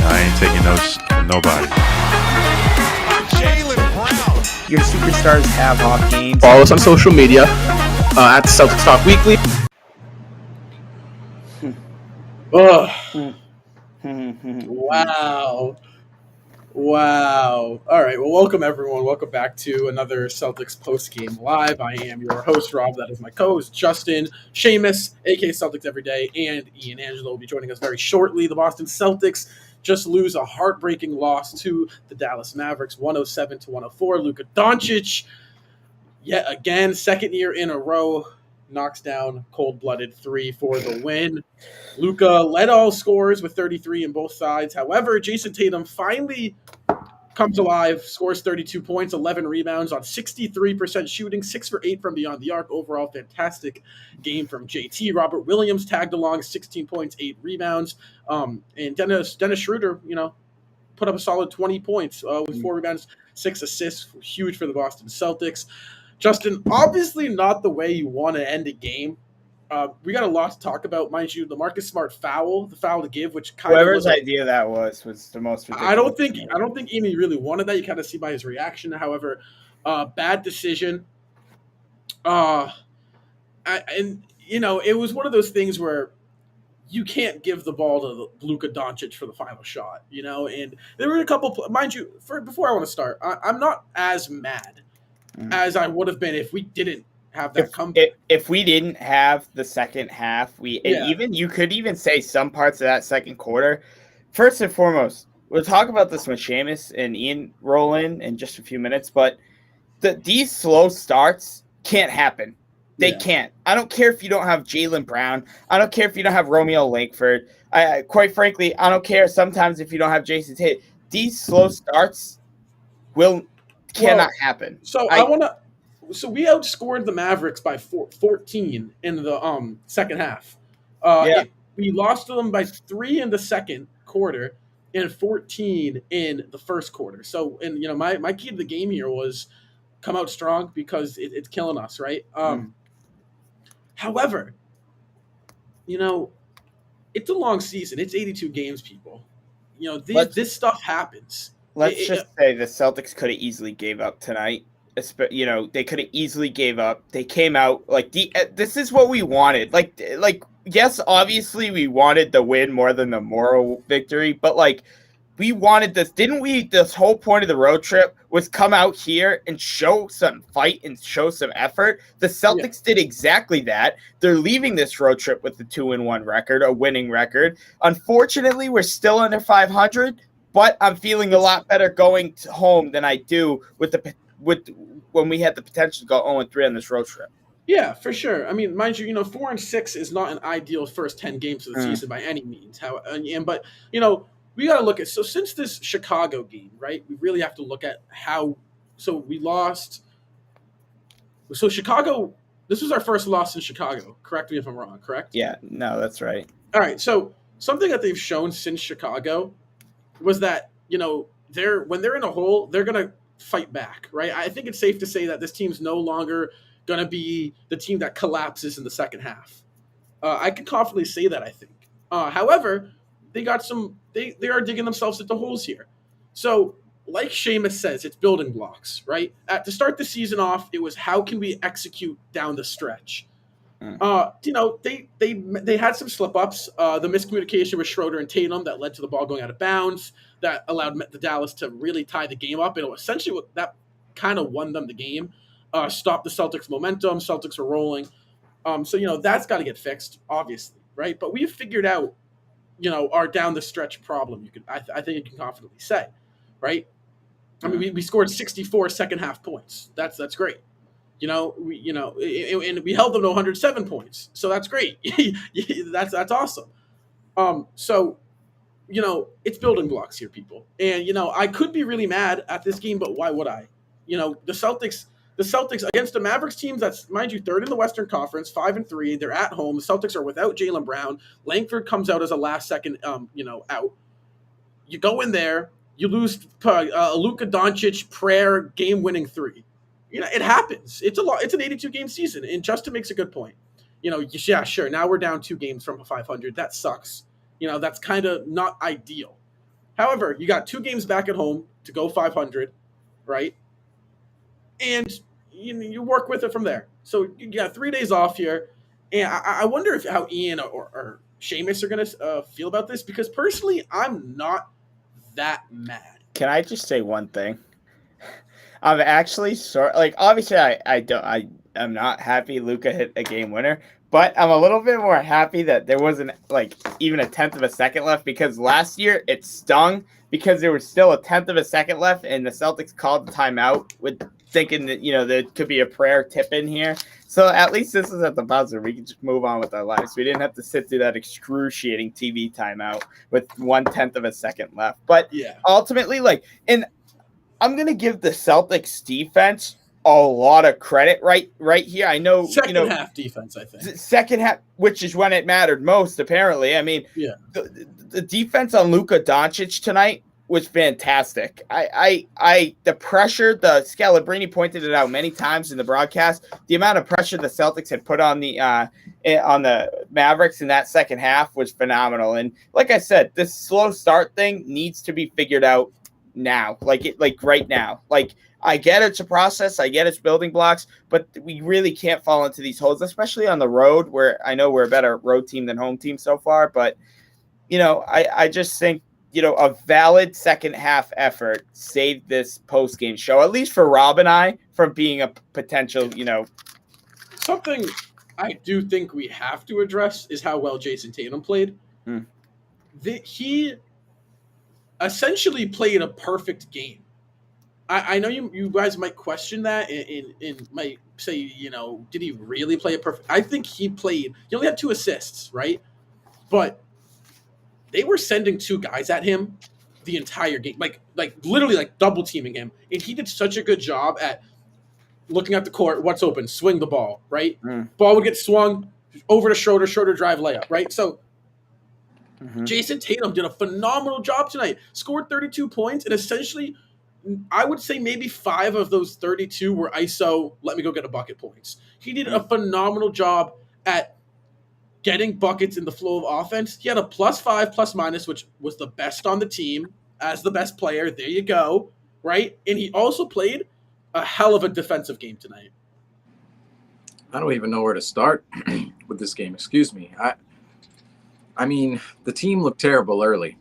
I ain't taking notes from nobody. Jaylen Brown. Your superstars have off games. Follow us on social media at Celtics Talk Weekly. Wow. All right. Well, welcome, everyone. Welcome back to another Celtics post-game live. I am your host, Rob. That is my co-host, Justin. Seamus, a.k.a. Celtics Every Day, and Ian Angelo will be joining us very shortly. The Boston Celtics just lose a heartbreaking loss to the Dallas Mavericks, 107-104. Luka Doncic, yet again, second year in a row, knocks down cold-blooded three for the win. Luka led all scorers with 33 on both sides. However, Jayson Tatum finally comes alive, scores 32 points, 11 rebounds on 63% shooting, 6 for 8 from beyond the arc. Overall, fantastic game from JT. Robert Williams tagged along, 16 points, 8 rebounds. And Dennis Schroeder, put up a solid 20 points with 4 rebounds, 6 assists. Huge for the Boston Celtics. Justin, obviously not the way you want to end a game. We got a lot to talk about, mind you. The Marcus Smart foul, the foul to give, which kind Whoever's of idea that was the most ridiculous. I don't think Amy really wanted that. You kind of see by his reaction. However, bad decision. It was one of those things where you can't give the ball to Luka Doncic for the final shot, And there were a couple, mind you. Before I want to start, I'm not as mad as I would have been if we didn't have that comeback. If we didn't have the second half, you could even say some parts of that second quarter. First and foremost, we'll talk about this when Seamus and Ian roll in just a few minutes, but these slow starts can't happen. They can't. I don't care if you don't have Jaylen Brown. I don't care if you don't have Romeo Langford. Quite frankly, I don't care sometimes if you don't have Jayson Tatum. These slow starts cannot happen. So So we outscored the Mavericks by 14 in the second half. We lost to them by 3 in the second quarter and 14 in the first quarter. So, and my key to the game here was come out strong because it's killing us, right? However, it's a long season. It's 82 games, people. This stuff happens. Let's just say the Celtics could have easily gave up tonight. They could have easily gave up. They came out this is what we wanted. Yes, obviously we wanted the win more than the moral victory, but we wanted this, didn't we? This whole point of the road trip was come out here and show some fight and show some effort. The Celtics did exactly that. They're leaving this road trip with the 2-1 record, a winning record. Unfortunately, we're still under 500, but I'm feeling a lot better going home than I do with when we had the potential to go 0-3 on this road trip. Yeah, for sure. I mean, mind you, 4-6 is not an ideal first 10 games of the season by any means. But we got to look at, so since this Chicago game, right? We really have to look at so we lost. So Chicago, this was our first loss in Chicago. Correct me if I'm wrong. Correct? Yeah, no, that's right. All right. So something that they've shown since Chicago was that when they're in a hole, they're gonna fight back, right? I think it's safe to say that this team's no longer going to be the team that collapses in the second half. I can confidently say that, I think. However, they are digging themselves into holes here. So, like Seamus says, it's building blocks, right? To start the season off, it was how can we execute down the stretch? They had some slip-ups. The miscommunication with Schroeder and Tatum that led to the ball going out of bounds, that allowed the Dallas to really tie the game up. And essentially that kind of won them the game, stopped the Celtics' momentum. Celtics were rolling. That's got to get fixed, obviously, right? But we've figured out, our down-the-stretch problem, I think you can confidently say, right? I mean, we scored 64 second-half points. That's great. And we held them to 107 points. So that's great. that's awesome. It's building blocks here, people. And, I could be really mad at this game, but why would I? The Celtics against the Mavericks teams that's, mind you, third in the Western Conference, 5-3. They're at home. The Celtics are without Jaylen Brown. Langford comes out as a last second, out. You go in there, you lose a Luka Doncic prayer game-winning 3. It happens. It's an 82-game season, and Justin makes a good point. Yeah, sure. Now we're down 2 games from 500. That sucks. That's kind of not ideal. However, you got 2 games back at home to go 500, right? And you work with it from there. So you got 3 days off here, and I wonder how Ian or Seamus are going to feel about this, because personally, I'm not that mad. Can I just say one thing? I'm actually obviously I'm not happy Luka hit a game winner, but I'm a little bit more happy that there wasn't even a tenth of a second left, because last year it stung because there was still a tenth of a second left and the Celtics called the timeout with thinking that there could be a prayer tip in here. So at least this is at the buzzer. We can just move on with our lives. We didn't have to sit through that excruciating TV timeout with 1/10 of a second left. But ultimately, and I'm gonna give the Celtics defense a lot of credit right here. I know second half defense, I think. Second half, which is when it mattered most, apparently. I mean, the defense on Luka Doncic tonight was fantastic. The pressure, the Scalabrini pointed it out many times in the broadcast. The amount of pressure the Celtics had put on the Mavericks in that second half was phenomenal. And like I said, this slow start thing needs to be figured out now, right now. I get it's a process, I get it's building blocks, but we really can't fall into these holes, especially on the road, where I know we're a better road team than home team so far. But I just think a valid second half effort saved this post game show, at least for Rob and I, from being a potential Something I do think we have to address is how well Jayson Tatum played. He essentially played a perfect game. I know you guys might question that and might say, did he really play a perfect? I think he only had 2 assists, right? But they were sending 2 guys at him the entire game, literally double teaming him, and he did such a good job at looking at the court, what's open, swing the ball, right? Ball would get swung over to Schroeder drive layup, right? So Jayson Tatum did a phenomenal job tonight, scored 32 points, and essentially, I would say maybe 5 of those 32 were ISO, let me go get a bucket points. He did a phenomenal job at getting buckets in the flow of offense. He had a +5 ±, which was the best on the team as the best player. There you go, right? And he also played a hell of a defensive game tonight. I don't even know where to start with this game. Excuse me. I mean, the team looked terrible early,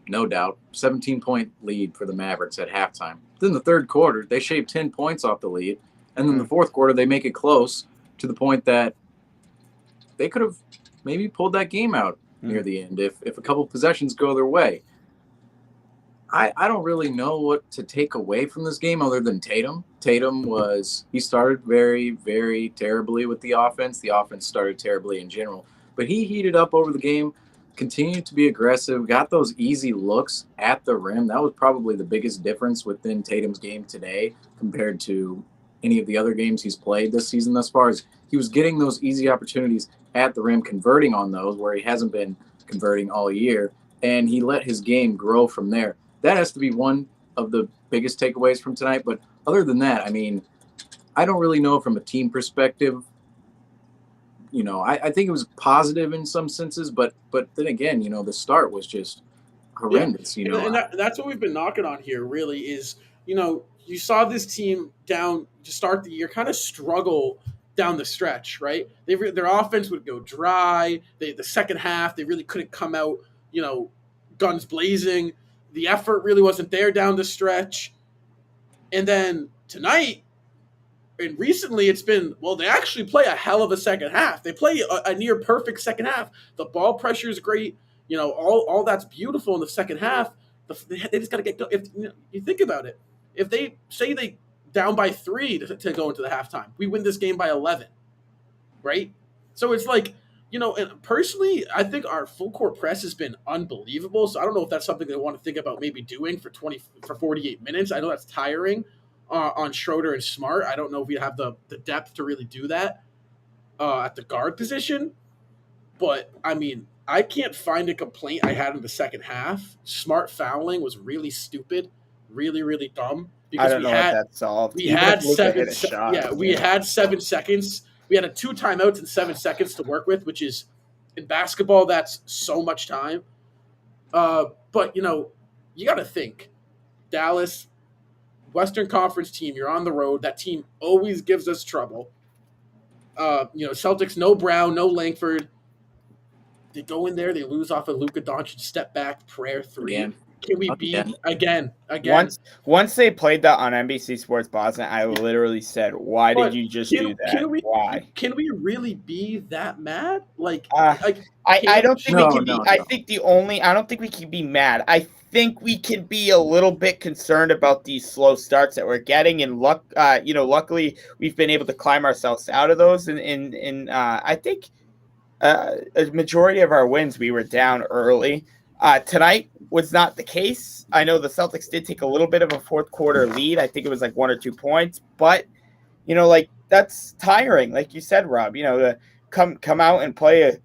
no doubt. 17-point lead for the Mavericks at halftime. Then the third quarter, they shaved 10 points off the lead. And then the fourth quarter, they make it close to the point that they could have maybe pulled that game out near the end if a couple possessions go their way. I don't really know what to take away from this game other than Tatum. He started very, very terribly with the offense. The offense started terribly in general. But he heated up over the game, continued to be aggressive, got those easy looks at the rim. That was probably the biggest difference within Tatum's game today compared to any of the other games he's played this season thus far. Is he was getting those easy opportunities at the rim, converting on those where he hasn't been converting all year, and he let his game grow from there. That has to be one of the biggest takeaways from tonight. But other than that, I mean, I don't really know from a team perspective. I think it was positive in some senses, but then again, the start was just horrendous. And that's what we've been knocking on here. Really, is you saw this team down to start the year kind of struggle down the stretch, right? Their offense would go dry. The second half, they really couldn't come out, guns blazing. The effort really wasn't there down the stretch. And then tonight, and recently it's been, they actually play a hell of a second half. They play a near perfect second half. The ball pressure is great. All that's beautiful in the second half. They just got to get going. If you think about it, if they say they down by 3 to go into the halftime, we win this game by 11, right? So it's and personally, I think our full court press has been unbelievable. So I don't know if that's something they want to think about maybe doing for 48 minutes. I know that's tiring on Schroeder and Smart. I don't know if we have the depth to really do that at the guard position. But, I mean, I can't find a complaint I had in the second half. Smart fouling was really stupid, really, really dumb. Because I don't know what that solved. We had 7 seconds. We had 2 timeouts and 7 seconds to work with, which is, in basketball, that's so much time. But, you got to think, Dallas, Western Conference team, you're on the road. That team always gives us trouble. Celtics, no Brown, no Langford. They go in there, they lose off a Luka Doncic step back prayer 3. Again. Can we beat again? Once they played that on NBC Sports Boston, I literally said, "Why did you just do that? Why? Can we really be that mad? I don't think we can be. No. I don't think we can be mad. I think we can be a little bit concerned about these slow starts that we're getting, and luckily we've been able to climb ourselves out of those. And I think a majority of our wins we were down early. Tonight was not the case. I know the Celtics did take a little bit of a fourth quarter lead. I think it was like 1 or 2 points, but that's tiring. Like you said, Rob, to come out and play a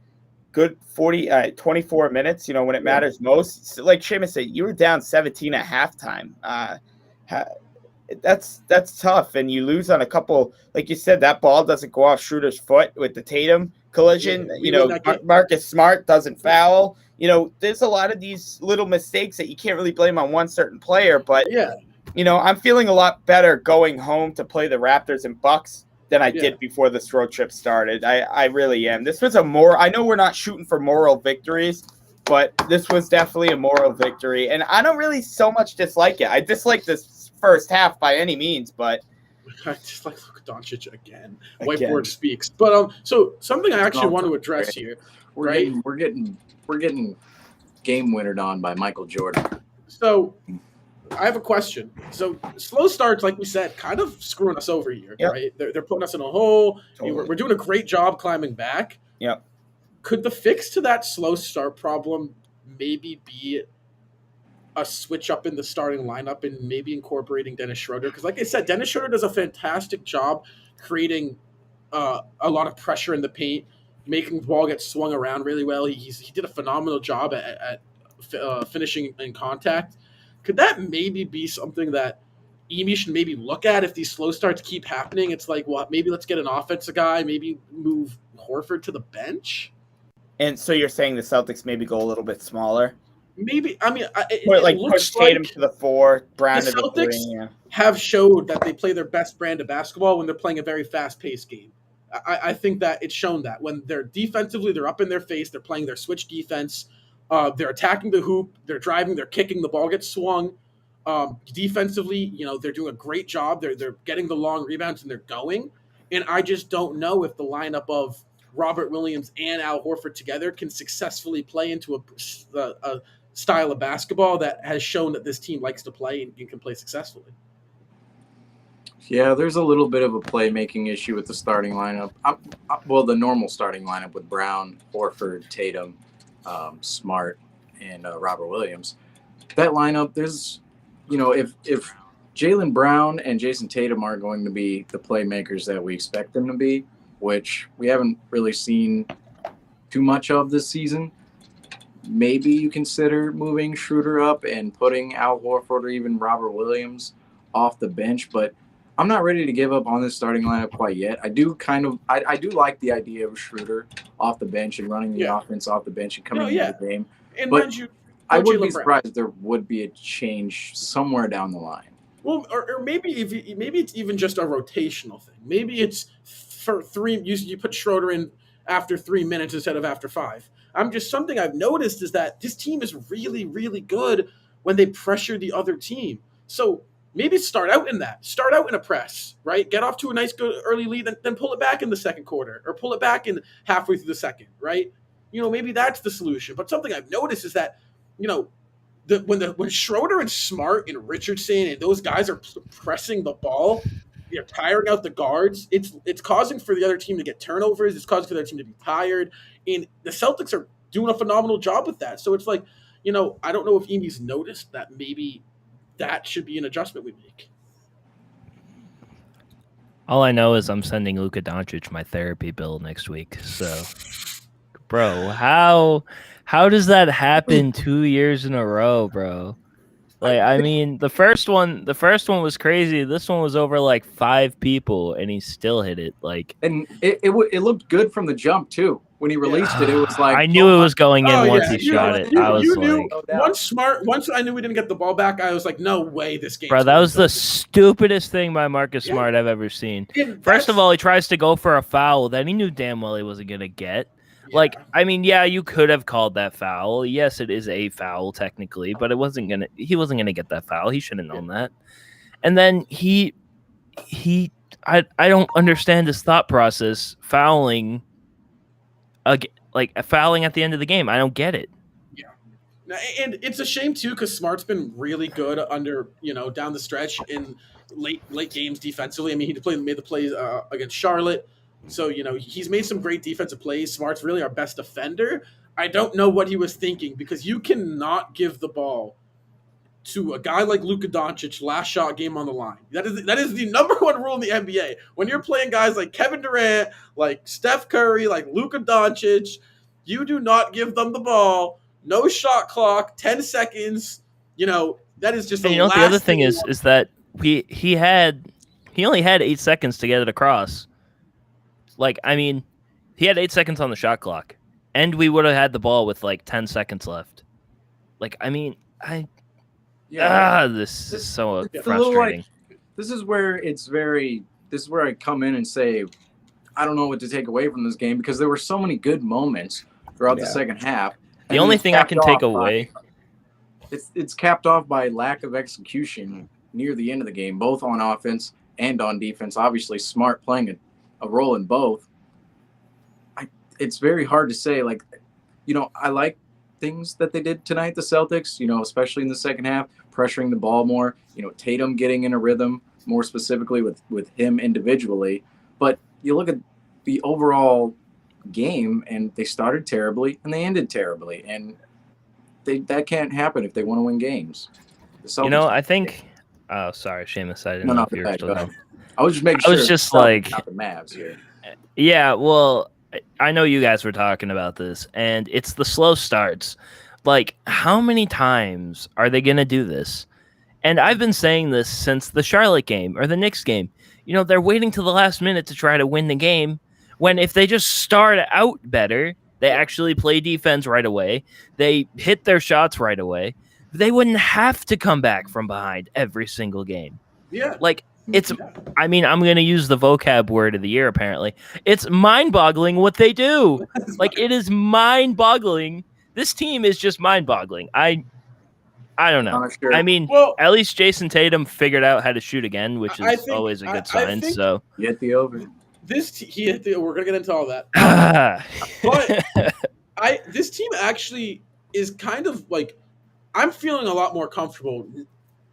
good 24 minutes, when it matters most. Like Seamus said, you were down 17 at halftime. That's tough. And you lose on a couple, like you said, that ball doesn't go off Schroeder's foot with the Tatum collision. Marcus Smart doesn't foul. There's a lot of these little mistakes that you can't really blame on one certain player, but I'm feeling a lot better going home to play the Raptors and Bucks than I did before this road trip started. I really am. This was I know we're not shooting for moral victories, but this was definitely a moral victory. And I don't really so much dislike it. I dislike this first half by any means, but I just like Luka Doncic again. Whiteboard speaks. But so something I actually want to address here. We're getting game winnered on by Michael Jordan. So I have a question. So slow starts, like we said, kind of screwing us over here, right? They're putting us in a hole. Totally. We're doing a great job climbing back. Yep. Could the fix to that slow start problem maybe be a switch up in the starting lineup and maybe incorporating Dennis Schroeder? Because like I said, Dennis Schroeder does a fantastic job creating a lot of pressure in the paint, making the ball get swung around really well. He did a phenomenal job at finishing in contact. Could that maybe be something that Emi should maybe look at if these slow starts keep happening? It's like, maybe let's get an offensive guy, maybe move Horford to the bench. And so you're saying the Celtics maybe go a little bit smaller? Maybe. I mean, push Tatum to the 4, Brown to the 3. Celtics have showed that they play their best brand of basketball when they're playing a very fast-paced game. I think that it's shown that when they're defensively, they're up in their face, they're playing their switch defense, they're attacking the hoop, they're driving, they're kicking, the ball gets swung. Defensively, they're doing a great job. They're getting the long rebounds and they're going. And I just don't know if the lineup of Robert Williams and Al Horford together can successfully play into a style of basketball that has shown that this team likes to play and can play successfully. Yeah, there's a little bit of a playmaking issue with the starting lineup. The normal starting lineup with Brown, Horford, Tatum, Smart, and Robert Williams. That lineup, there's, if Jaylen Brown and Jayson Tatum are going to be the playmakers that we expect them to be, which we haven't really seen too much of this season, maybe you consider moving Schroeder up and putting Al Horford or even Robert Williams off the bench. But I'm not ready to give up on this starting lineup quite yet. I do like the idea of Schroeder off the bench and running the offense off the bench and coming into the game. And but I wouldn't be surprised if there would be a change somewhere down the line. Well, or maybe it's even just a rotational thing. Maybe it's for 3. You put Schroeder in after 3 minutes instead of after 5. Something I've noticed is that this team is really, really good when they pressure the other team. So maybe start out in a press, right? Get off to a nice, good early lead, then pull it back in the second quarter or pull it back in halfway through the second, right? Maybe that's the solution. But something I've noticed is that, when Schroeder and Smart and Richardson and those guys are pressing the ball, they're tiring out the guards. It's causing for the other team to get turnovers. It's causing for the other team to be tired. And the Celtics are doing a phenomenal job with that. So it's like, I don't know if Emi's noticed that maybe that should be an adjustment we make. All I know is I'm sending Luka Doncic my therapy bill next week. So, bro, how does that happen 2 years in a row, bro? Like, I mean, the first one was crazy. This one was over like 5 people, and he still hit it. Like, And it looked good from the jump too. When he released it, it was like I knew it was going in Oh, once yeah, he shot it. You, I was you like, knew no doubt. once I knew we didn't get the ball back, I was like, no way this game. bro, that was the stupidest thing by Marcus Smart I've ever seen. First of all, he tries to go for a foul that he knew damn well he wasn't gonna get. Like, I mean, yeah, you could have called that foul. Yes, it is a foul technically, but he wasn't gonna get that foul. He should have known that. And then I don't understand his thought process fouling fouling at the end of the game. I don't get it. And it's a shame too because Smart's been really good under down the stretch in late games defensively. I mean, he made the plays against Charlotte, so he's made some great defensive plays. Smart's really our best defender. I don't know what he was thinking because you cannot give the ball to a guy like Luka Doncic last shot game on the line. That is the number one rule in the NBA. When you're playing guys like Kevin Durant, like Steph Curry, like Luka Doncic, you do not give them the ball. No shot clock, 10 seconds. That is just. And the other thing is that he only had 8 seconds to get it across. Like, I mean, he had 8 seconds on the shot clock, and we would have had the ball with like 10 seconds left. Like, I mean, this is so frustrating. This is where I come in and say, I don't know what to take away from this game because there were so many good moments throughout the second half. The only thing I can take away, it's capped off by lack of execution near the end of the game, both on offense and on defense. Obviously, Smart playing a role in both. It's very hard to say. Like, I like things that they did tonight, the Celtics. Especially in the second half, pressuring the ball more. Tatum getting in a rhythm, more specifically with him individually. But you look at the overall game, and they started terribly and they ended terribly, and that can't happen if they want to win games. I think. Oh, sorry, Seamus. I didn't know if you were still going. I was just making sure. I was just like the Mavs here. Yeah, well, I know you guys were talking about this, and it's the slow starts. Like, how many times are they gonna do this? And I've been saying this since the Charlotte game or the Knicks game. They're waiting till the last minute to try to win the game. When if they just start out better, they actually play defense right away, they hit their shots right away, they wouldn't have to come back from behind every single game. Yeah. Like, I mean, I'm going to use the vocab word of the year, apparently. It's mind-boggling what they do. Like, it is mind-boggling. This team is just mind-boggling. I don't know. Sure. I mean, at least Jayson Tatum figured out how to shoot again, which is always a good sign. So get the over. We're gonna get into all that. But this team actually is kind of like, I'm feeling a lot more comfortable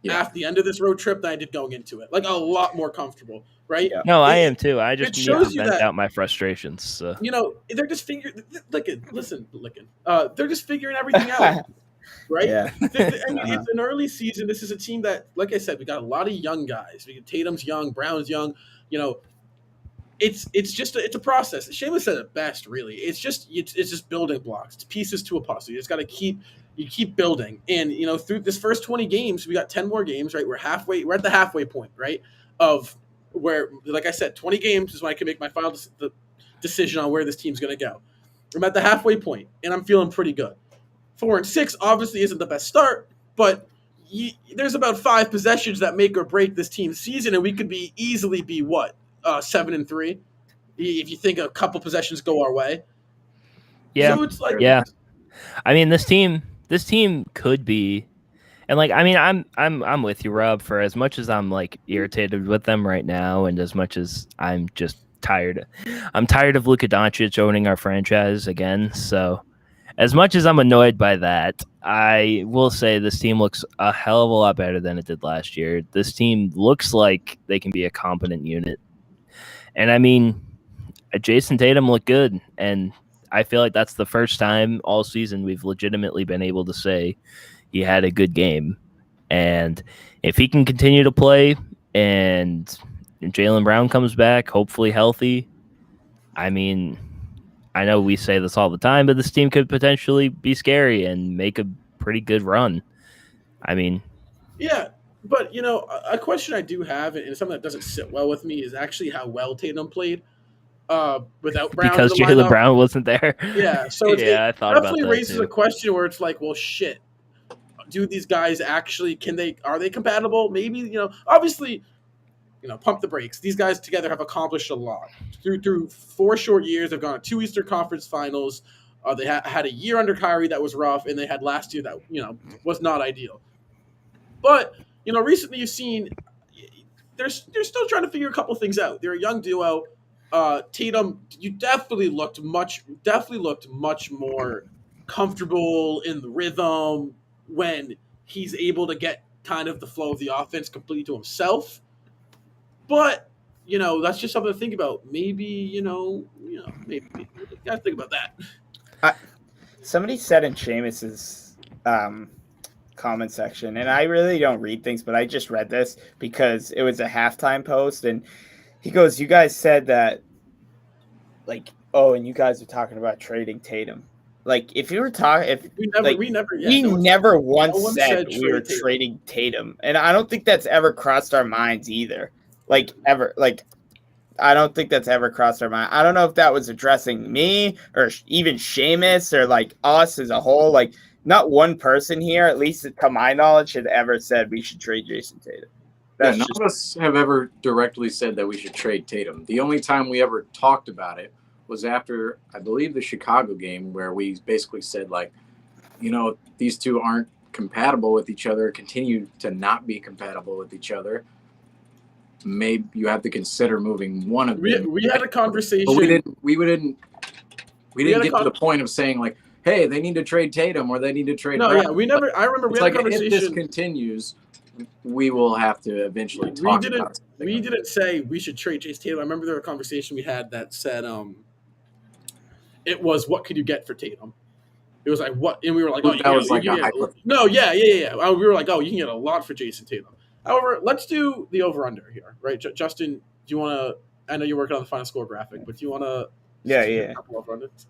after the end of this road trip than I did going into it. Like, a lot more comfortable, right? Yeah. No, I am too. I just shows you vent out my frustrations. So. They're just figuring. They're just figuring everything out. Right? Yeah. It's an early season. This is a team that, like I said, we got a lot of young guys. Tatum's young, Brown's young. It's just a process. Seamus said it best, really. It's just building blocks. It's pieces to a puzzle. You just got to keep building. And through this first 20 games, we got 10 more games. Right, we're at the halfway point. Right, of where, like I said, 20 games is when I can make my final decision on where this team's going to go. I'm at the halfway point, and I'm feeling pretty good. 4-6 obviously isn't the best start, but there's about 5 possessions that make or break this team's season, and we could easily be 7-3 if you think a couple possessions go our way. Yeah, so it's like, yeah. I mean, this team could be, and like, I mean, I'm with you, Rob. For as much as I'm like irritated with them right now, and as much as I'm just tired of Luka Doncic owning our franchise again. So, as much as I'm annoyed by that, I will say this team looks a hell of a lot better than it did last year. This team looks like they can be a competent unit. And I mean, Jayson Tatum looked good. And I feel like that's the first time all season we've legitimately been able to say he had a good game. And if he can continue to play and Jaylen Brown comes back, hopefully healthy, I mean, I know we say this all the time, but this team could potentially be scary and make a pretty good run. I mean, Yeah, but a question I do have, and something that doesn't sit well with me, is actually how well Tatum played without Brown in Because the Jaylen lineup. Brown wasn't there. Yeah, so it Yeah, I thought about definitely that raises a too. question where it's like, well, shit. Do these guys actually are they compatible? Maybe, obviously, pump the brakes. These guys together have accomplished a lot. Through 4 short years, they've gone to 2 Eastern Conference Finals. They had a year under Kyrie that was rough, and they had last year that was not ideal. But recently you've seen they're still trying to figure a couple things out. They're a young duo. Tatum, you definitely looked much more comfortable in the rhythm when he's able to get kind of the flow of the offense completely to himself. But that's just something to think about. Maybe maybe you gotta think about that. Somebody said in Seamus's comment section, and I really don't read things, but I just read this because it was a halftime post, and he goes, "You guys said that, like, oh, and you guys are talking about trading Tatum. Like, if you were talking, if We never once no one said we were trading Tatum, and I don't think that's ever crossed our minds either. Like, ever, like." I don't think that's ever crossed our mind. I don't know if that was addressing me or even Seamus or like us as a whole. Like, not one person here, at least to my knowledge, had ever said we should trade Jayson Tatum. None of us have ever directly said that we should trade Tatum. The only time we ever talked about it was after, I believe, the Chicago game, where we basically said, like, these two aren't compatible with each other, continue to not be compatible with each other. Maybe you have to consider moving one of them. We had a conversation. But we didn't get to the point of saying, like, hey, they need to trade Tatum or they need to trade Brown. Yeah, we never. I remember we had a conversation. If this continues, we will have to eventually talk about it. We didn't say we should trade Jayson Tatum. I remember there was a conversation we had that said it was, what could you get for Tatum? It was like, what? And we were like, oh, that was like a hyper. No, yeah. We were like, oh, you can get a lot for Jayson Tatum. However, let's do the over-under here, right? Justin, do you want to – I know you're working on the final score graphic, but do you want to – Yeah. over-unders?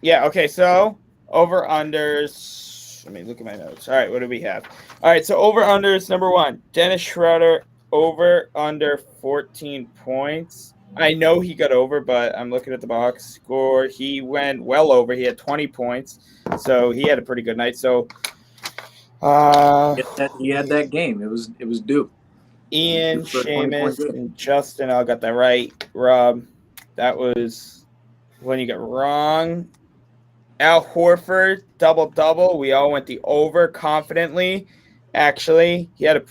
Yeah, okay, so over-unders – let me look at my notes. All right, what do we have? All right, so over-unders, number 1, Dennis Schroeder, over-under 14 points. I know he got over, but I'm looking at the box score. He went well over. He had 20 points, so he had a pretty good night. So – he had that game. It was due. Ian, Seamus, and Justin all got that right. Rob, that was when you got wrong. Al Horford, double-double. We all went the over confidently. Actually, he had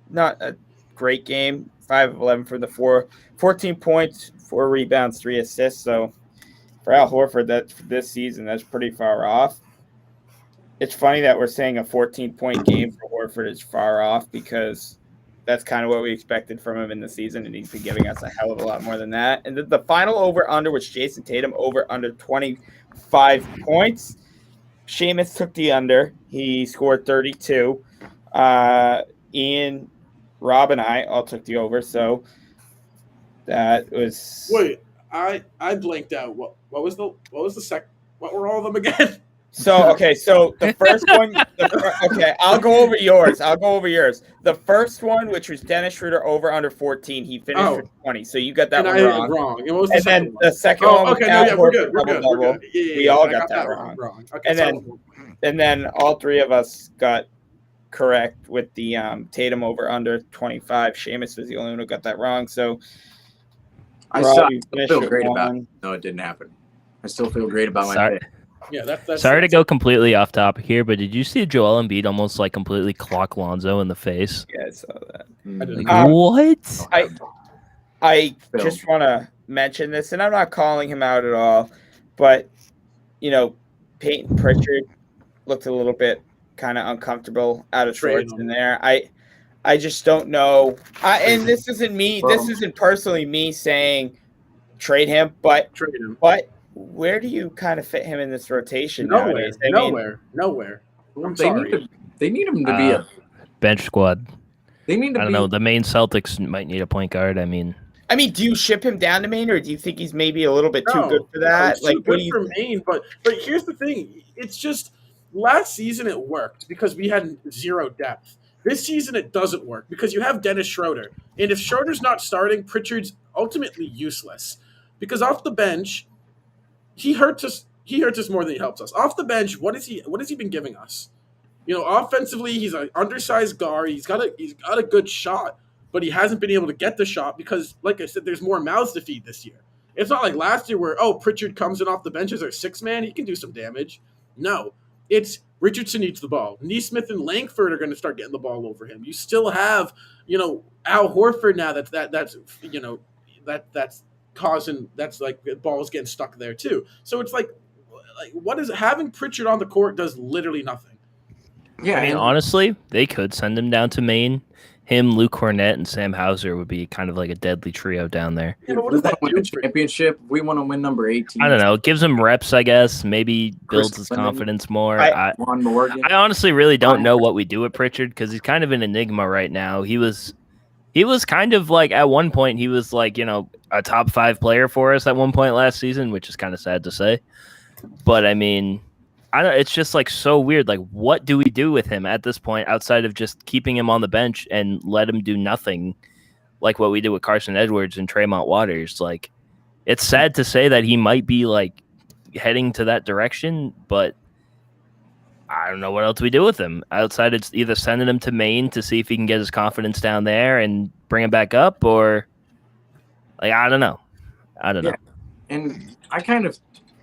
not a great game. 5 of 11 for the 14 points, 4 rebounds, 3 assists. So for Al Horford, for this season, that's pretty far off. It's funny that we're saying a 14-point game for Horford is far off because that's kind of what we expected from him in the season, and he's been giving us a hell of a lot more than that. And the final over-under was Jayson Tatum over-under 25 points. Seamus took the under. He scored 32. Ian, Rob, and I all took the over, so that was... Wait, I blanked out. What was the second? What were all of them again? So the first one, I'll go over yours. The first one, which was Dennis Schroeder over under 14, he finished with 20. So you got that one wrong. And what was the second one? The second one, okay, we're good. Yeah, we all got that wrong. Okay, and then all 3 of us got correct with the Tatum over under 25. Seamus was the only one who got that wrong. So I still feel great about it. No, it didn't happen. I still feel great about my pick. Yeah, that's sorry to go completely off topic here, but did you see Joel Embiid almost like completely clock Lonzo in the face? Yeah, I saw that. What? I just want to mention this, and I'm not calling him out at all, but Peyton Pritchard looked a little bit kind of uncomfortable out of sorts in there. I just don't know. And this isn't me. This isn't personally me saying trade him, but where do you kind of fit him in this rotation nowadays? Nowhere. I'm sorry. They need him to be a bench squad. They need to I don't know. The Maine Celtics might need a point guard. I mean, do you ship him down to Maine, or do you think he's maybe a little bit too good for that? Like, what do you for Maine? But here's the thing. It's just last season it worked because we had 0 depth. This season, it doesn't work because you have Dennis Schroeder. And if Schroeder's not starting, Pritchard's ultimately useless. Because off the bench, he hurts us. He hurts us more than he helps us. Off the bench, what has he been giving us? Offensively, he's an undersized guard. He's got a good shot, but he hasn't been able to get the shot because, like I said, there's more mouths to feed this year. It's not like last year where, Pritchard comes in off the bench as our sixth man. He can do some damage. No, it's Richardson needs the ball. Neesmith and Langford are going to start getting the ball over him. You still have, Al Horford now that's causing, that's like the ball's getting stuck there too. So it's like what is having Pritchard on the court does literally nothing. Yeah, I mean, honestly, they could send him down to Maine. Him, Luke Cornett, and Sam Hauser would be kind of like a deadly trio down there. Yeah, but what we does that want to win do a championship. We want to win number 18. I don't know. It gives him reps, I guess. Maybe builds Chris his Clement, confidence more. Juan Morgan. I honestly really don't know what we do with Pritchard because he's kind of an enigma right now. He was kind of like at one point he was like a top 5 player for us at one point last season, which is kind of sad to say. But I mean, it's just like so weird. Like, what do we do with him at this point outside of just keeping him on the bench and let him do nothing, like what we did with Carson Edwards and Tremont Waters? Like, it's sad to say that he might be like heading to that direction, but I don't know what else we do with him outside of either sending him to Maine to see if he can get his confidence down there and bring him back up, or like I don't know. And I kind of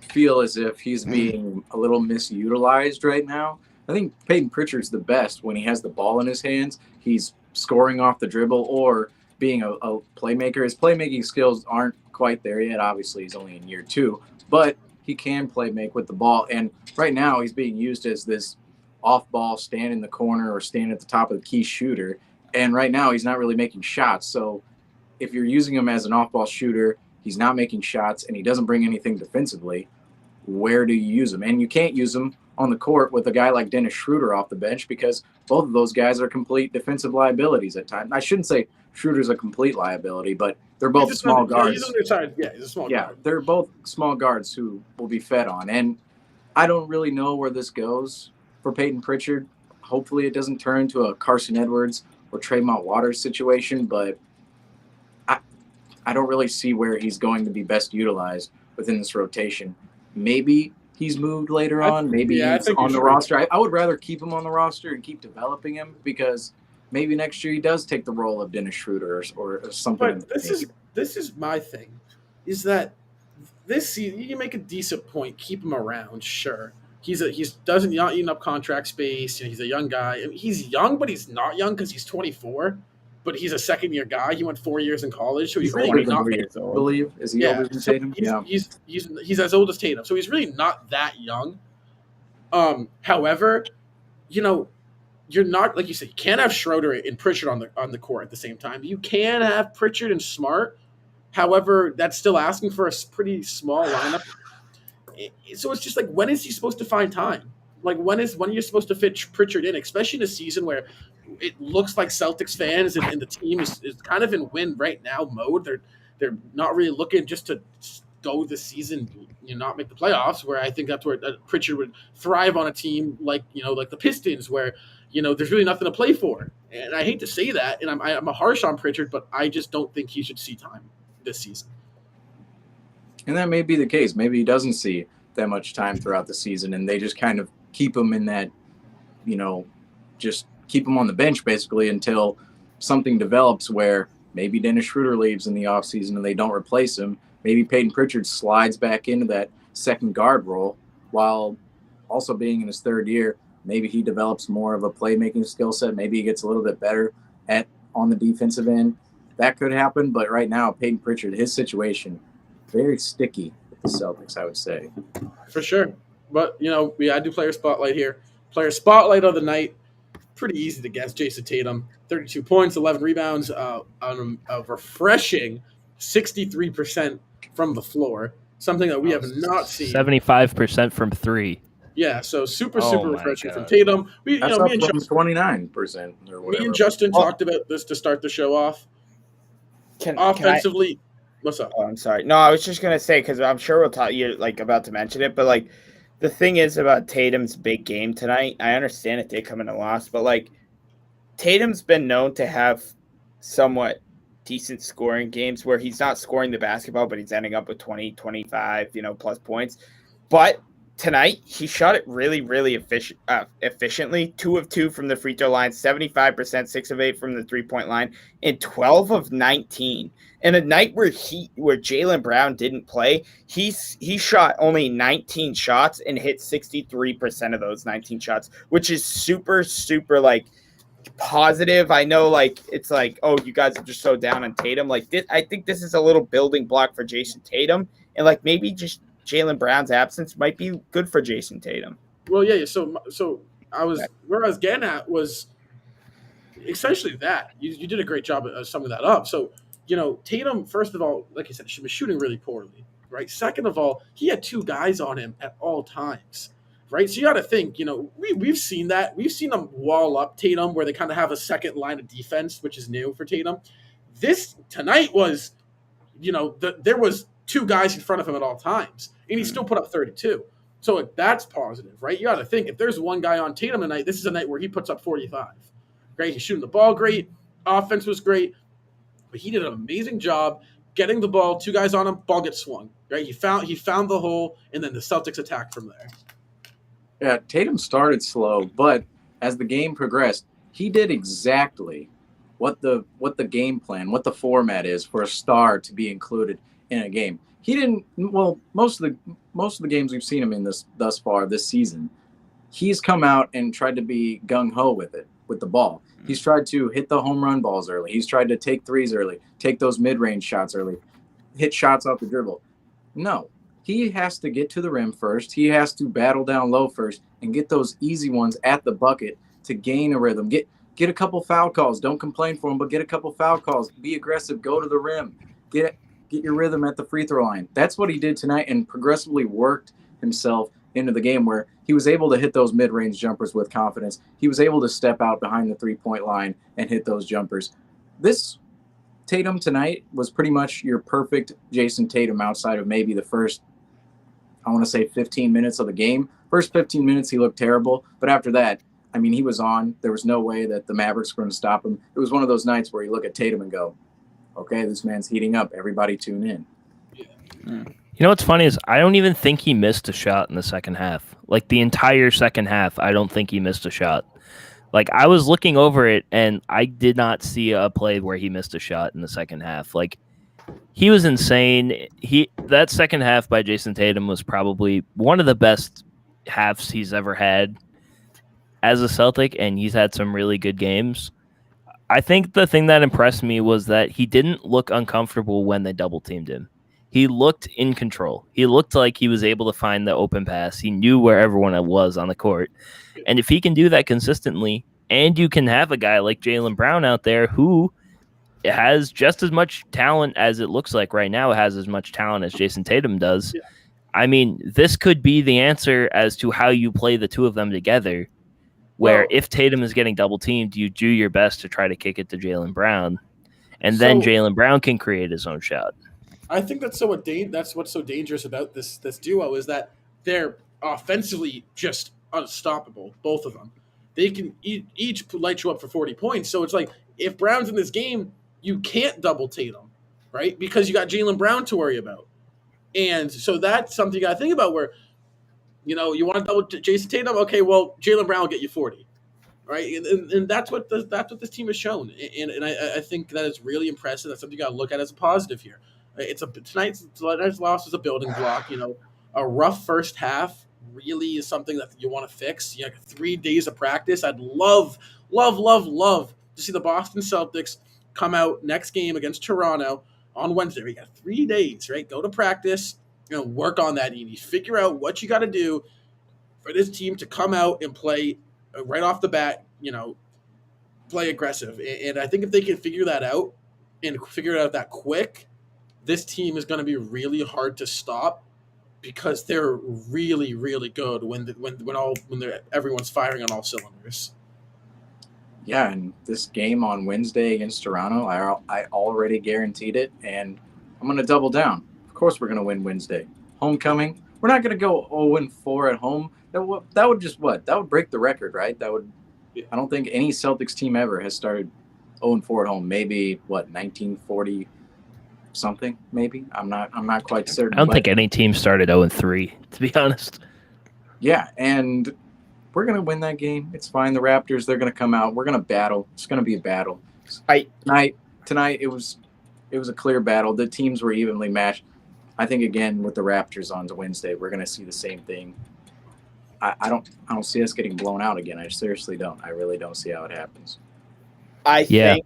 feel as if he's being a little misutilized right now. I think Peyton Pritchard's the best when he has the ball in his hands. He's scoring off the dribble or being a playmaker. His playmaking skills aren't quite there yet. Obviously, he's only in year 2, but he can play make with the ball. And right now he's being used as this off-ball stand in the corner or stand at the top of the key shooter. And right now he's not really making shots. So if you're using him as an off-ball shooter, he's not making shots and he doesn't bring anything defensively. Where do you use him? And you can't use him on the court with a guy like Dennis Schroeder off the bench because both of those guys are complete defensive liabilities at times. I shouldn't say Schroeder's a complete liability, but they're both small guards. He's on their side. Yeah, he's a small guard. They're both small guards who will be fed on. And I don't really know where this goes for Peyton Pritchard. Hopefully it doesn't turn into a Carson Edwards or Tremont Waters situation, but I don't really see where he's going to be best utilized within this rotation. Maybe he's moved later on. Maybe he's on the roster. I would rather keep him on the roster and keep developing him because maybe next year he does take the role of Dennis Schroeder or something. But this is my thing, is that this season you can make a decent point, keep him around, sure. He's doesn't not eating up contract space. He's a young guy. I mean, he's young, but he's not young because he's 24. But he's a second-year guy. He went 4 years in college, so he's really not. I believe is he older than Tatum? He's as old as Tatum, so he's really not that young. However, you're not, like you said, you can't have Schroeder and Pritchard on the court at the same time. You can have Pritchard and Smart. However, that's still asking for a pretty small lineup. So it's just like, when is he supposed to find time? Like, when are you supposed to fit Pritchard in, especially in a season where it looks like Celtics fans and the team is kind of in win right now mode. They're not really looking just to go this season, not make the playoffs, where I think that's where Pritchard would thrive on a team like the Pistons, where there's really nothing to play for. And I hate to say that, and I'm a harsh on Pritchard, but I just don't think he should see time this season. And that may be the case. Maybe he doesn't see that much time throughout the season, and they just kind of keep him in that, just keep him on the bench basically until something develops where maybe Dennis Schroeder leaves in the offseason and they don't replace him. Maybe Peyton Pritchard slides back into that second guard role while also being in his third year. Maybe he develops more of a playmaking skill set. Maybe he gets a little bit better on the defensive end. That could happen, but right now, Peyton Pritchard, his situation, very sticky with the Celtics, I would say. For sure. But, I do player spotlight here. Player spotlight of the night. Pretty easy to guess. Jayson Tatum, 32 points, 11 rebounds, on a refreshing 63% from the floor, something that we have not seen. 75% from 3. Yeah, so super refreshing from Tatum. Me and 29% or whatever. Me and Justin talked about this to start the show off. Offensively, what's up? Oh, I'm sorry. No, I was just gonna say, because I'm sure we'll talk. You're about to mention it, but the thing is about Tatum's big game tonight. I understand it did come in a loss, but Tatum's been known to have somewhat decent scoring games where he's not scoring the basketball, but he's ending up with 20, 25, plus points. But tonight, he shot it really, really efficiently. 2 of 2 from the free throw line, 75%, 6 of 8 from the 3-point line, and 12 of 19. And a night where Jaylen Brown didn't play, he shot only 19 shots and hit 63% of those 19 shots, which is super, super positive. I know it's oh, you guys are just so down on Tatum. I think this is a little building block for Jayson Tatum, and maybe just Jaylen Brown's absence might be good for Jayson Tatum. Well, yeah. So where I was getting at was essentially that you did a great job of summing that up. So Tatum, first of all, like I said, she was shooting really poorly, right? Second of all, he had 2 guys on him at all times. Right, so you got to think. We've seen that. We've seen them wall up Tatum, where they kind of have a second line of defense, which is new for Tatum. This tonight was, there was 2 guys in front of him at all times, and he still put up 32. So that's positive, right? You got to think if there's one guy on Tatum tonight, this is a night where he puts up 45. Great, he's shooting the ball great, offense was great, but he did an amazing job getting the ball. 2 guys on him, ball gets swung. Right, he found the hole, and then the Celtics attacked from there. Yeah, Tatum started slow, but as the game progressed, he did exactly what the game plan, what the format is for a star to be included in a game. He didn't. Well, most of the games we've seen him in thus far this season, he's come out and tried to be gung ho with the ball. He's tried to hit the home run balls early. He's tried to take threes early, take those mid range shots early, hit shots off the dribble. No. He has to get to the rim first. He has to battle down low first and get those easy ones at the bucket to gain a rhythm. Get a couple foul calls. Don't complain for him, but get a couple foul calls. Be aggressive. Go to the rim. Get your rhythm at the free throw line. That's what he did tonight, and progressively worked himself into the game where he was able to hit those mid-range jumpers with confidence. He was able to step out behind the 3-point line and hit those jumpers. This Tatum tonight was pretty much your perfect Jayson Tatum outside of maybe the first, I want to say 15 minutes of the game. First 15 minutes, he looked terrible. But after that, I mean, he was on. There was no way that the Mavericks were going to stop him. It was one of those nights where you look at Tatum and go, okay, this man's heating up. Everybody tune in. You know what's funny is I don't even think he missed a shot in the second half. The entire second half, I don't think he missed a shot. I was looking over it, and I did not see a play where he missed a shot in the second half. He was insane. That second half by Jayson Tatum was probably one of the best halves he's ever had as a Celtic, and he's had some really good games. I think the thing that impressed me was that he didn't look uncomfortable when they double teamed him. He looked in control. He looked like he was able to find the open pass. He knew where everyone was on the court. And if he can do that consistently, and you can have a guy like Jaylen Brown out there who has just as much talent as it looks like right now, has as much talent as Jayson Tatum does. Yeah. I mean, this could be the answer as to how you play the 2 of them together, where if Tatum is getting double teamed, you do your best to try to kick it to Jaylen Brown, and then Jaylen Brown can create his own shot. I think that's what's so dangerous about this duo is that they're offensively just unstoppable, both of them. They can each light you up for 40 points. So it's if Brown's in this game, you can't double Tatum, right? Because you got Jaylen Brown to worry about. And so that's something you got to think about where, you want to double Jayson Tatum? Okay, well, Jaylen Brown will get you 40, right? And that's what this team has shown. And I think that is really impressive. That's something you got to look at as a positive here. Tonight's loss is a building block. A rough first half really is something that you want to fix. 3 days of practice. I'd love to see the Boston Celtics come out next game against Toronto on Wednesday. We got 3 days, right? Go to practice, work on that. You need to figure out what you got to do for this team to come out and play right off the bat, play aggressive. And I think if they can figure that out and figure it out that quick, this team is going to be really hard to stop because they're really, really good when everyone's firing on all cylinders. Yeah, and this game on Wednesday against Toronto, I already guaranteed it, and I'm going to double down. Of course we're going to win Wednesday. Homecoming, we're not going to go 0-4 at home. That would just what? That would break the record, right? That would I don't think any Celtics team ever has started 0-4 at home. Maybe 1940 something. Maybe I'm not quite certain. I don't think any team started 0-3, to be honest. Yeah, and we're gonna win that game. It's fine. The Raptors, they're gonna come out. We're gonna battle. It's gonna be a battle. Tonight it was a clear battle. The teams were evenly matched. I think again with the Raptors on to Wednesday, we're gonna see the same thing. I don't see us getting blown out again. I seriously don't. I really don't see how it happens. I think.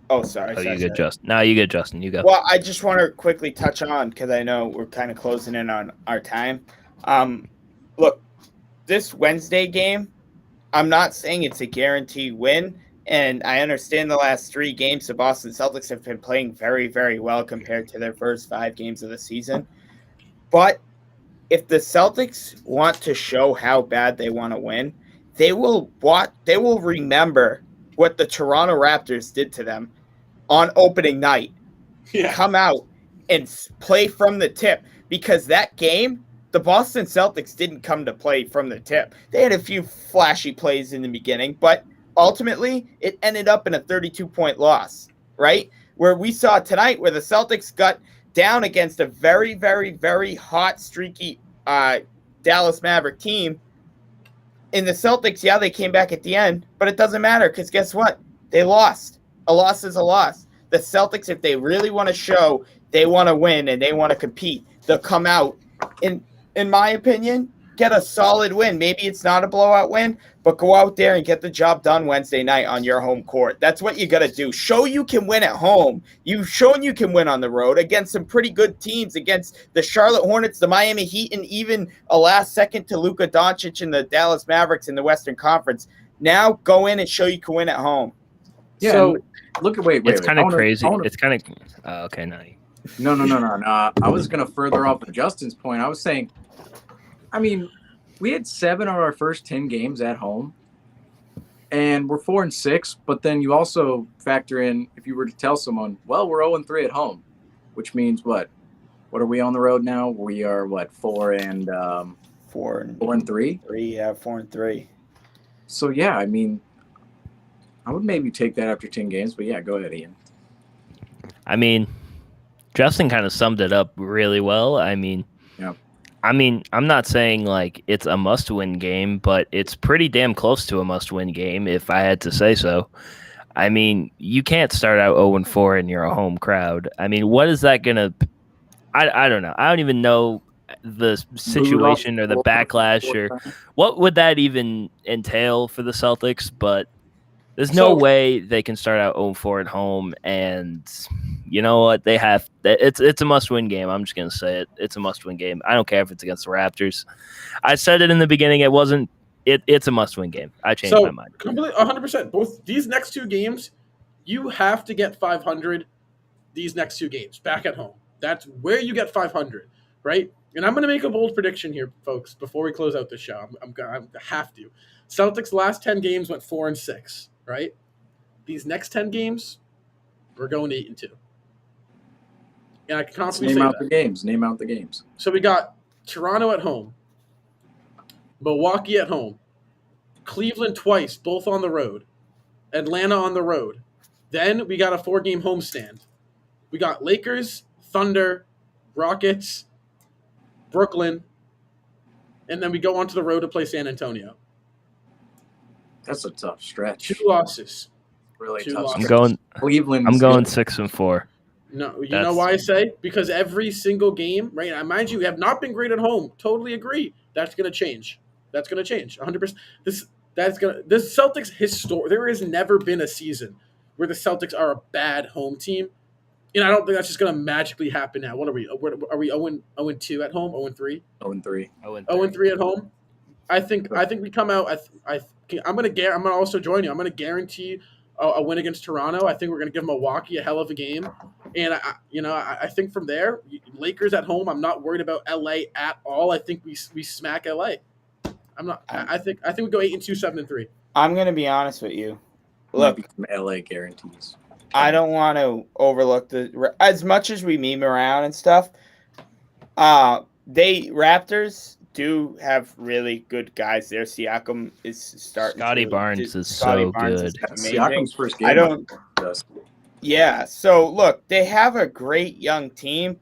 Oh, sorry. You good, Justin? No, you good, Justin. You go. Well, I just want to quickly touch on because I know we're kind of closing in on our time. Look, this Wednesday game, I'm not saying it's a guaranteed win, and I understand the last 3 games the Boston Celtics have been playing very, very well compared to their first 5 games of the season. But if the Celtics want to show how bad they want to win, they will remember what the Toronto Raptors did to them on opening night. Yeah. Come out and play from the tip, because that game, the Boston Celtics didn't come to play from the tip. They had a few flashy plays in the beginning, but ultimately it ended up in a 32-point loss, right? Where we saw tonight where the Celtics got down against a very, very, very hot, streaky Dallas Maverick team. In the Celtics, yeah, they came back at the end, but it doesn't matter because guess what? They lost. A loss is a loss. The Celtics, if they really want to show they want to win and they want to compete, they'll come out, in my opinion, get a solid win. Maybe it's not a blowout win, but go out there and get the job done Wednesday night on your home court. That's what you got to do. Show you can win at home. You've shown you can win on the road against some pretty good teams, against the Charlotte Hornets, the Miami Heat, and even a last second to Luka Doncic and the Dallas Mavericks in the Western Conference. Now go in and show you can win at home. Yeah. So look at wait. It's kind of crazy. It's kind of okay. No. No. I was gonna further off of Justin's point. I was saying, I mean, we had 7 of our first 10 games at home, and we're 4-6. But then you also factor in, if you were to tell someone, well, we're 0-3 at home, which means what? What are we on the road now? We are what, 4 and 3? 4-3. So yeah, I mean, I would maybe take that after 10 games. But yeah, go ahead, Ian. I mean, Justin kind of summed it up really well. I mean, I'm not saying like it's a must-win game, but it's pretty damn close to a must-win game, if I had to say so. I mean, you can't start out 0-4 in your home crowd. I mean, what is that gonna? I don't know. I don't even know the situation or the backlash or what would that even entail for the Celtics. But there's no way they can start out 0-4 at home, and you know what? They have. It's a must-win game. I'm just gonna say it. It's a must-win game. I don't care if it's against the Raptors. I said it in the beginning. It wasn't. It's a must-win game. I changed my mind. Completely, 100%. Both these next 2 games, you have to get 500. These next 2 games back at home. That's where you get 500, right? And I'm gonna make a bold prediction here, folks. Before we close out the show, I have to. Celtics last 10 games went 4-6. Right? These next 10 games, we're going 8-2. And I can confidently say that. Name out the games. So we got Toronto at home, Milwaukee at home, Cleveland twice, both on the road, Atlanta on the road. Then we got a 4-game homestand. We got Lakers, Thunder, Rockets, Brooklyn, and then we go onto the road to play San Antonio. That's a tough stretch. 2 losses. Really 2 tough. losses. I'm going 6-4. No, you know why I say? Because every single game, right? Now, mind you, we have not been great at home. Totally agree. That's going to change. 100%. This Celtics history. There has never been a season where the Celtics are a bad home team, and I don't think that's just going to magically happen now. What are we? Are we 0-2 at home? 0-3? 0-3. 0-3 at home. I think we come out. I'm gonna also join you. I'm gonna guarantee a win against Toronto. I think we're gonna give Milwaukee a hell of a game, and I think from there, Lakers at home. I'm not worried about LA at all. I think we smack LA. I think we go 8-2, 7-3. I'm gonna be honest with you. Look, LA guarantees. I don't want to overlook as much as we meme around and stuff. Raptors do have really good guys there. Siakam is starting. Scotty Barnes is so good. Siakam's first game. I don't. Yeah. So look, they have a great young team.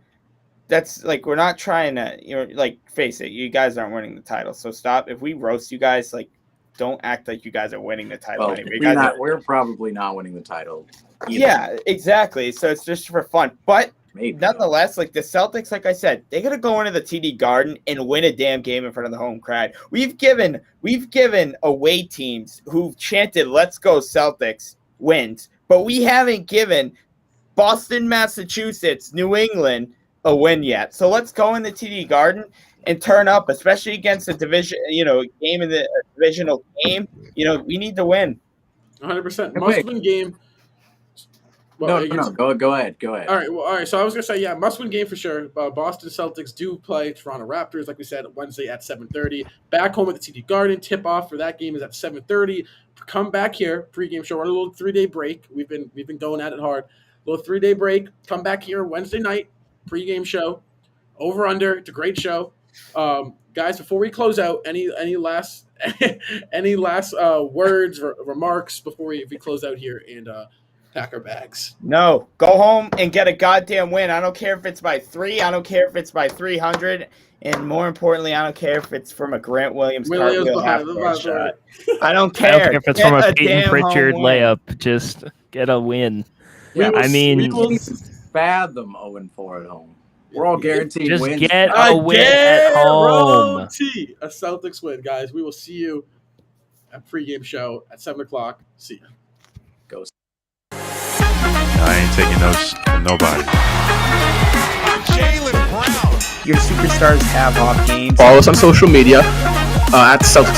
That's like we're not trying to, like face it. You guys aren't winning the title, so stop. If we roast you guys, like don't act like you guys are winning the title. Well, anyway. we're probably not winning the title. Either. Yeah, exactly. So it's just for fun, but. Maybe. Nonetheless, like the Celtics, like I said, they gotta go into the TD Garden and win a damn game in front of the home crowd. We've given away teams who've chanted "Let's go Celtics" wins, but we haven't given Boston, Massachusetts, New England a win yet. So let's go in the TD Garden and turn up, especially against a division, game in the divisional game. We need to win. 100% must-win game. Well, no. Go ahead. All right. So I was gonna say, must-win game for sure. Boston Celtics do play Toronto Raptors, like we said, Wednesday at 7:30. Back home at the TD Garden. Tip-off for that game is at 7:30. Come back here, pregame show. We're on a little 3-day break. We've been going at it hard. Little 3-day break. Come back here Wednesday night, pregame show. Over under. It's a great show. Guys, before we close out, any last words or remarks before we close out here and pack our bags? No, go home and get a goddamn win. I don't care if it's by 3. I don't care if it's by 300. And more importantly, I don't care if it's from a Grant Williams cartwheel half-court shot. I don't care. I don't care if it's from a Peyton Pritchard layup. Just get a win. Yeah, we will fathom 0-4 at home. We're all guaranteed just wins. Get a win at home. A Celtics win, guys. We will see you at pregame show at 7:00. See ya. Go. I ain't taking those from nobody. Your superstars have off games. Follow us on social media at Celtics.